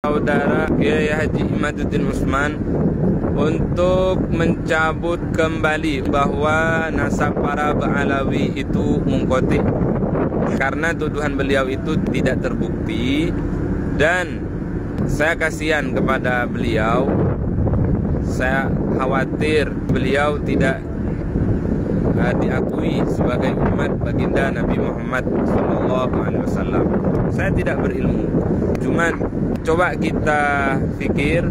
saudara Kiai Haji Imaduddin Usman untuk mencabut kembali bahwa nasab para Ba'alawi itu mungkotik, karena tuduhan beliau itu tidak terbukti, dan saya kasihan kepada beliau. Saya khawatir beliau tidak diakui sebagai umat baginda Nabi Muhammad SAW. Saya tidak berilmu, cuman coba kita pikir,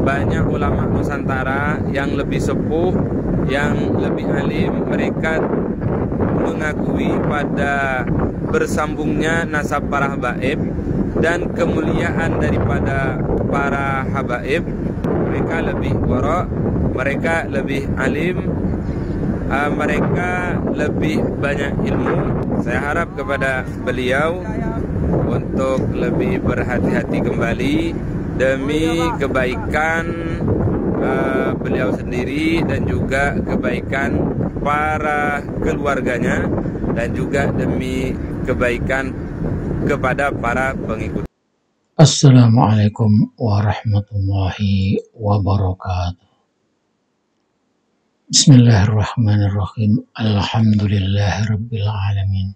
banyak ulama Nusantara yang lebih sepuh, yang lebih alim, mereka mengakui pada bersambungnya nasab para habaib dan kemuliaan daripada para habaib. Mereka lebih wara', mereka lebih alim, mereka lebih banyak ilmu. Saya harap kepada beliau untuk lebih berhati-hati kembali demi kebaikan beliau sendiri dan juga kebaikan para keluarganya, dan juga demi kebaikan kepada para pengikut. Assalamualaikum warahmatullahi wabarakatuh. Bismillahirrahmanirrahim. Alhamdulillahirabbil alamin.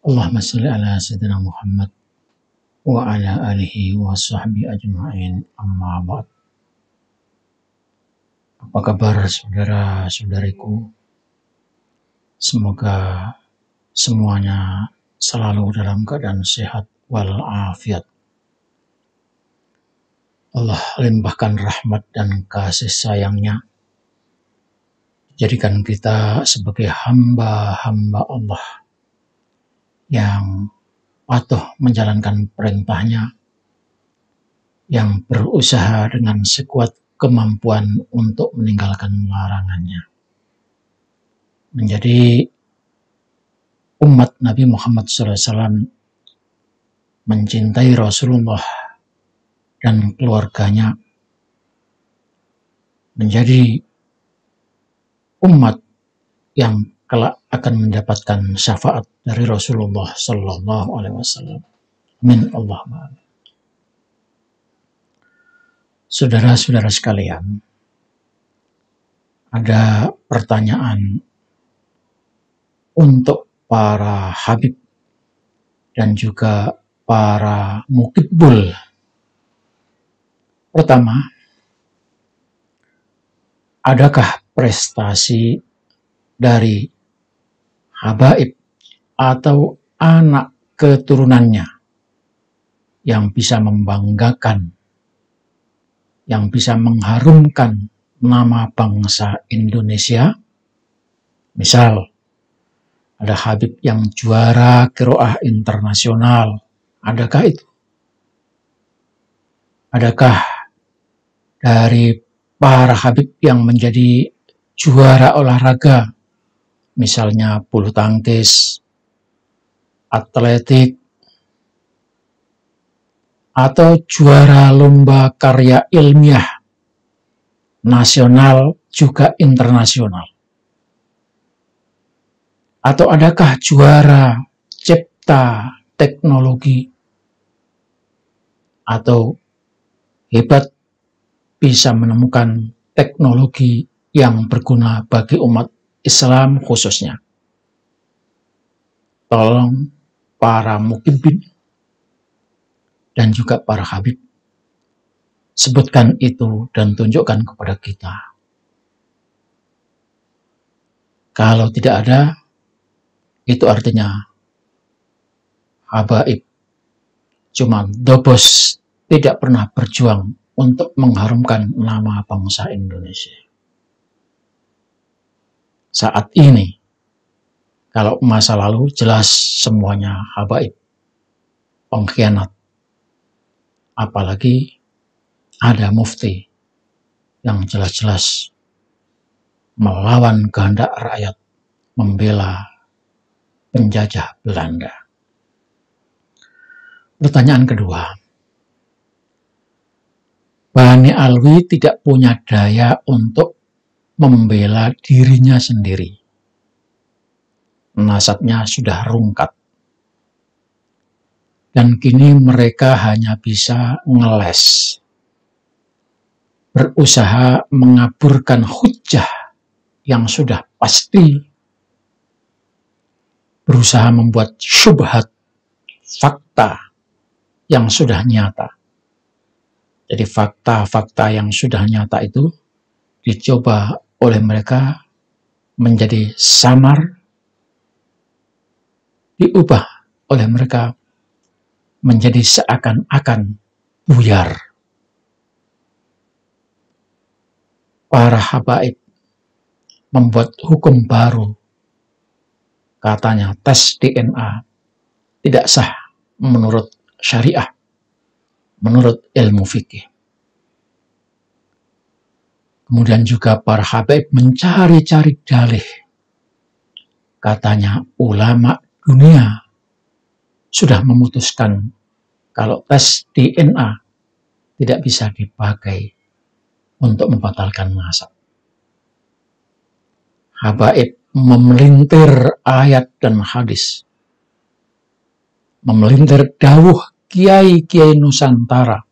Allahumma shalli ala sayyidina Muhammad wa ala alihi wa sahbihi ajma'in. Amma ba'd. Apa kabar saudara-saudariku? Semoga semuanya selalu dalam keadaan sehat walafiat. Allah limpahkan rahmat dan kasih sayangnya, jadikan kita sebagai hamba-hamba Allah yang patuh menjalankan perintahnya, yang berusaha dengan sekuat kemampuan untuk meninggalkan larangannya. Menjadi umat Nabi Muhammad SAW, mencintai Rasulullah dan keluarganya, menjadi umat yang kelak akan mendapatkan syafaat dari Rasulullah Sallallahu Alaihi Wasallam. Amin Allahumma amin. Saudara-saudara sekalian, ada pertanyaan untuk para habib dan juga para mukibbul. Pertama, adakah prestasi dari habaib atau anak keturunannya yang bisa membanggakan, yang bisa mengharumkan nama bangsa Indonesia? Misal, ada habib yang juara qiraah internasional. Adakah itu? Adakah dari para habib yang menjadi juara olahraga, misalnya bulu tangkis, atletik, atau juara lomba karya ilmiah nasional juga internasional? Atau adakah juara cipta teknologi, atau hebat bisa menemukan teknologi yang berguna bagi umat Islam khususnya? Tolong para mukibbin dan juga para habib, sebutkan itu dan tunjukkan kepada kita. Kalau tidak ada, itu artinya habaib cuma dobos, tidak pernah berjuang untuk mengharumkan nama bangsa Indonesia. Saat ini, kalau masa lalu jelas semuanya habaib, pengkhianat. Apalagi ada mufti yang jelas-jelas melawan kehendak rakyat, membela penjajah Belanda. Pertanyaan kedua, Bani Alwi tidak punya daya untuk membela dirinya sendiri. Nasabnya sudah rungkat. Dan kini mereka hanya bisa ngeles, berusaha mengaburkan hujjah yang sudah pasti, berusaha membuat syubhat fakta yang sudah nyata. Jadi fakta-fakta yang sudah nyata itu dicoba oleh mereka menjadi samar, diubah oleh mereka menjadi seakan-akan buyar. Para habaib membuat hukum baru, katanya tes DNA tidak sah menurut syariah, menurut ilmu fikih. Kemudian juga para habaib mencari-cari dalih, katanya ulama dunia sudah memutuskan kalau tes DNA tidak bisa dipakai untuk membatalkan nasab. Habaib memelintir ayat dan hadis, memelintir dawuh kiai-kiai Nusantara.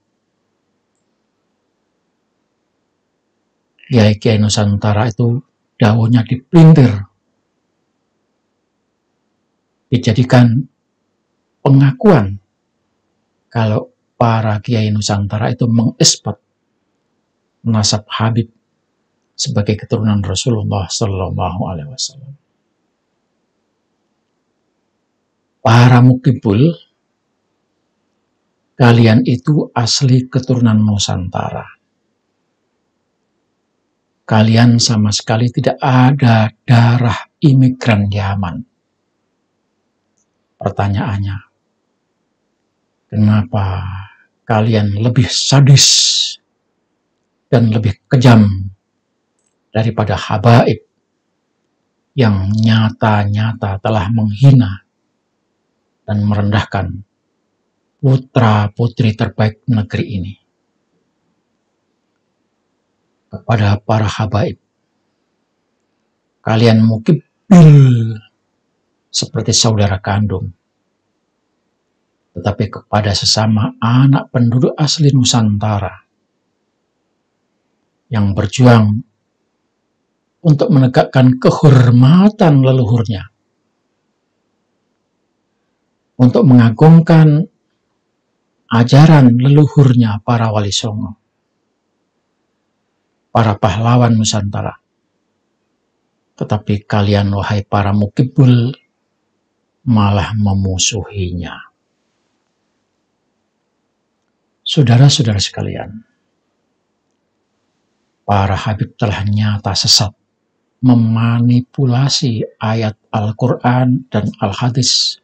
Kiai-kiai Nusantara itu dawuhnya dipelintir, dijadikan pengakuan kalau para kiai Nusantara itu mengisbat nasab Habib sebagai keturunan Rasulullah Sallallahu Alaihi Wasallam. Para mukibul, kalian itu asli keturunan Nusantara. Kalian sama sekali tidak ada darah imigran Yaman. Pertanyaannya, kenapa kalian lebih sadis dan lebih kejam daripada habaib yang nyata-nyata telah menghina dan merendahkan putra-putri terbaik negeri ini? Kepada para habaib, kalian mukibbil seperti saudara kandung, tetapi kepada sesama anak penduduk asli Nusantara yang berjuang untuk menegakkan kehormatan leluhurnya, untuk mengagungkan ajaran leluhurnya para wali songo, para pahlawan Nusantara. Tetapi kalian, wahai para mukibul, malah memusuhinya. Saudara-saudara sekalian, para habib telah nyata sesat memanipulasi ayat Al-Quran dan Al-Hadis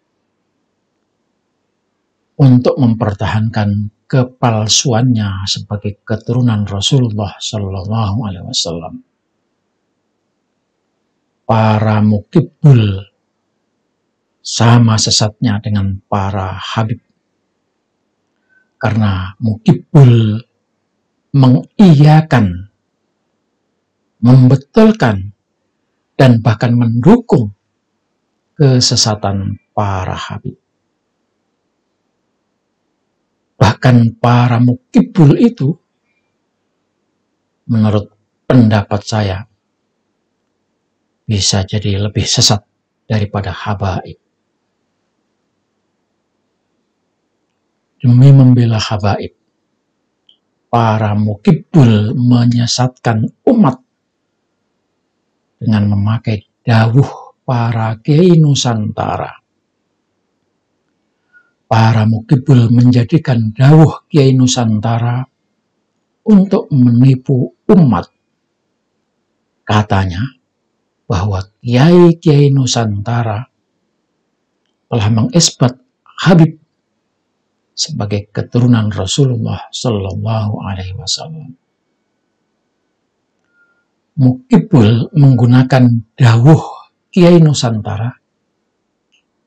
untuk mempertahankan kepalsuannya sebagai keturunan Rasulullah Sallallahu Alaihi Wasallam. Para mukibul sama sesatnya dengan para habib, karena mukibul mengiyakan, membetulkan, dan bahkan mendukung kesesatan para habib. Bahkan para mukibul itu, menurut pendapat saya, bisa jadi lebih sesat daripada habaib. Demi membela habaib, para mukibul menyesatkan umat dengan memakai dawuh para kiai Nusantara. Para mukibul menjadikan dawuh kiai Nusantara untuk menipu umat. Katanya bahwa kiai-kiai Nusantara telah mengisbat Habib sebagai keturunan Rasulullah Sallallahu Alaihi Wasallam. Mukibul menggunakan dawuh kiai Nusantara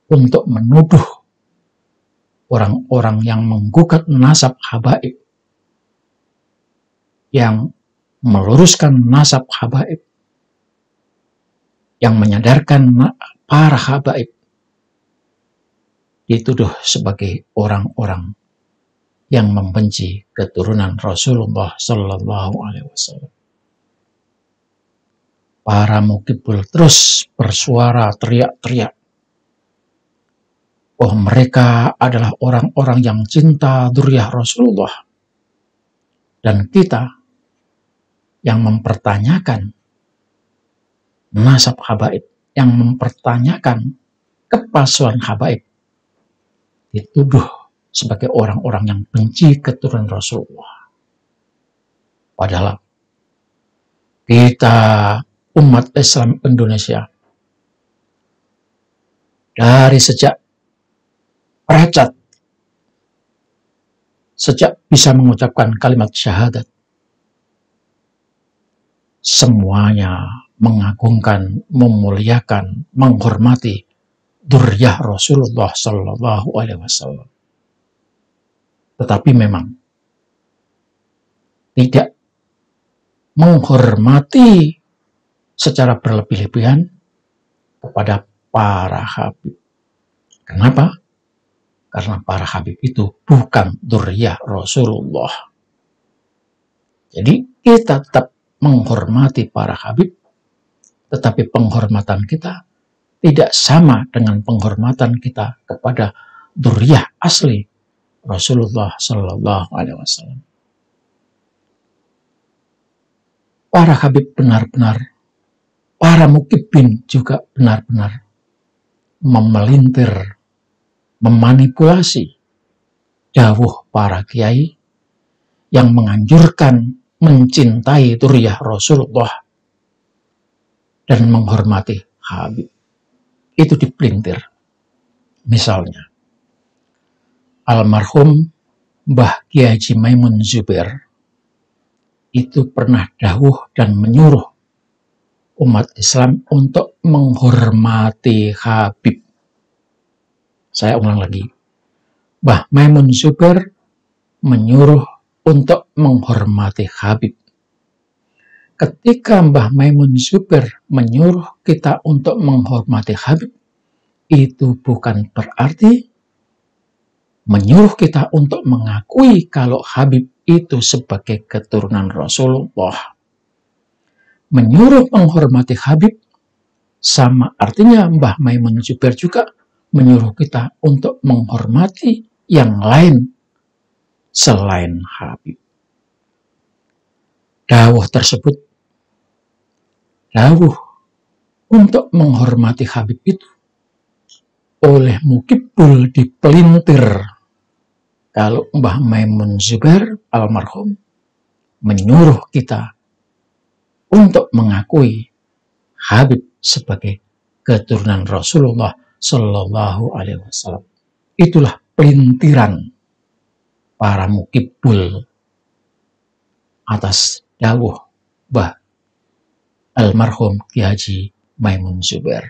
untuk menuduh orang-orang yang menggugat nasab habaib, yang meluruskan nasab habaib, yang menyadarkan para habaib dituduh sebagai orang-orang yang membenci keturunan Rasulullah Sallallahu Alaihi Wasallam. Para mukibul terus bersuara teriak-teriak bahwa mereka adalah orang-orang yang cinta dzurriyyah Rasulullah, dan kita yang mempertanyakan nasab habaib, yang mempertanyakan kepalsuan habaib, dituduh sebagai orang-orang yang benci keturunan Rasulullah. Padahal kita umat Islam Indonesia dari sejak Pracat, sejak bisa mengucapkan kalimat syahadat, semuanya mengagungkan, memuliakan, menghormati dzurriyyah Rasulullah Sallallahu Alaihi Wasallam. Tetapi memang tidak menghormati secara berlebih-lebihan kepada para habib. Kenapa? Karena para habib itu bukan dzurriyyah Rasulullah. Jadi kita tetap menghormati para habib, tetapi penghormatan kita tidak sama dengan penghormatan kita kepada dzurriyyah asli Rasulullah Sallallahu Alaihi Wasallam. Para habib benar-benar, para mukibin juga benar-benar memelintir, memanipulasi dawuh para kiai yang menganjurkan mencintai dzurriyyah Rasulullah dan menghormati habib. Itu dipelintir. Misalnya, almarhum Mbah Kiai Haji Maimun Zubair itu pernah dawuh dan menyuruh umat Islam untuk menghormati habib. Saya ulang lagi. Mbah Maimun Zubair menyuruh untuk menghormati habib. Ketika Mbah Maimun Zubair menyuruh kita untuk menghormati habib, itu bukan berarti menyuruh kita untuk mengakui kalau habib itu sebagai keturunan Rasulullah. Menyuruh menghormati habib sama artinya Mbah Maimun Zubair juga menyuruh kita untuk menghormati yang lain selain habib. Dawuh tersebut, dawuh untuk menghormati habib itu oleh mukibul dipelintir kalau Mbah Maimun Zubair almarhum menyuruh kita untuk mengakui habib sebagai keturunan Rasulullah Sallallahu Alaihi Wasallam. Itulah pelintiran para mukibul atas dawuh Mbah almarhum Kiai Haji Maimun Zubair.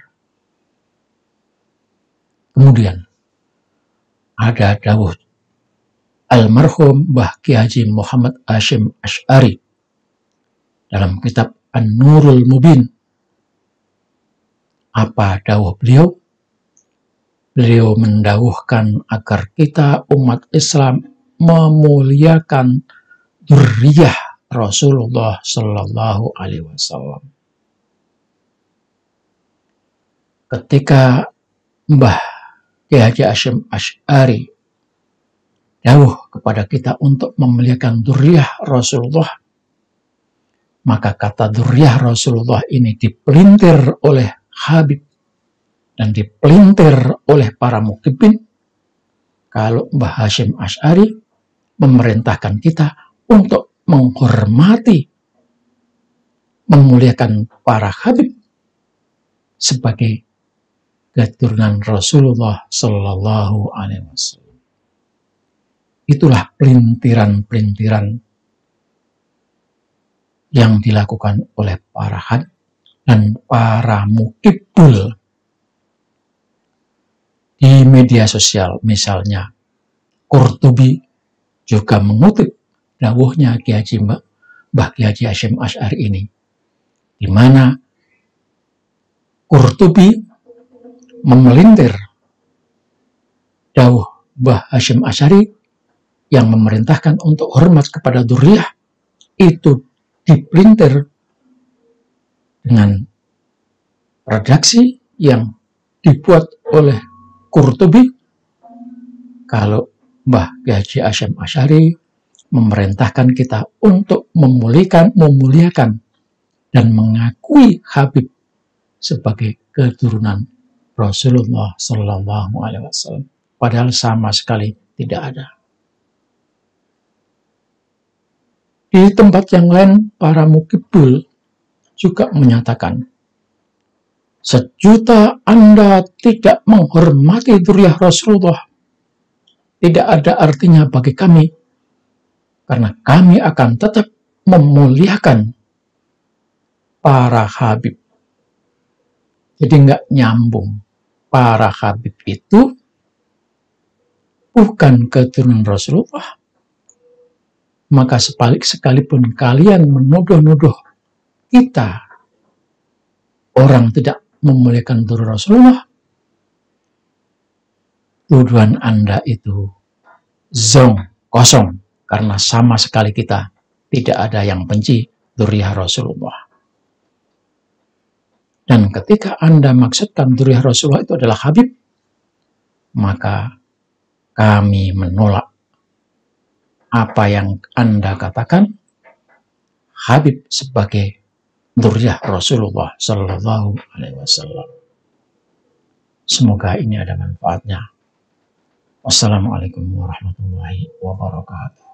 Kemudian ada dawuh almarhum Mbah Kiai Haji Muhammad Hasyim Asy'ari dalam kitab An-Nurul Mubin. Apa dawuh beliau? Beliau mendawuhkan agar kita umat Islam memuliakan dzurriyyah Rasulullah Sallallahu Alaihi Wasallam. Ketika Mbah Kiai Haji Hasyim Asy'ari dawuh kepada kita untuk memuliakan dzurriyyah Rasulullah, maka kata dzurriyyah Rasulullah ini dipelintir oleh habib dan dipelintir oleh para mukibin kalau Mbah Hasyim Asy'ari memerintahkan kita untuk menghormati, memuliakan para habib sebagai keturunan Rasulullah Sallallahu Alaihi Wasallam. Itulah pelintiran-pelintiran yang dilakukan oleh para habib dan para mukibul di media sosial. Misalnya Qurtubi juga mengutip dawuhnya Kiai Haji Mbah Kiai Haji Hasyim Asy'ari ini, di mana Qurtubi memelintir dawuh Mbah Hasyim Asy'ari yang memerintahkan untuk hormat kepada dzurriyyah itu dipelintir dengan redaksi yang dibuat oleh Qurtubi. Kalau Mbah Haji Hasyim Asy'ari memerintahkan kita untuk memuliakan dan mengakui Habib sebagai keturunan Rasulullah Sallallahu Alaihi Wasallam, padahal sama sekali tidak ada. Di tempat yang lain, para mukibul juga menyatakan, sejuta Anda tidak menghormati dzurriyyah Rasulullah, tidak ada artinya bagi kami, karena kami akan tetap memuliakan para Habib. Jadi nggak nyambung. Para Habib itu bukan keturunan Rasulullah. Maka sekalipun kalian menuduh-nuduh kita orang tidak memuliakan dzurriyyah Rasulullah, tuduhan Anda itu zong, kosong, karena sama sekali kita tidak ada yang benci dzurriyyah Rasulullah. Dan ketika Anda maksudkan dzurriyyah Rasulullah itu adalah Habib, maka kami menolak apa yang Anda katakan Habib sebagai dzurriyyah Rasulullah Sallallahu Alaihi Wasallam. Semoga ini ada manfaatnya. Wassalamualaikum warahmatullahi wabarakatuh.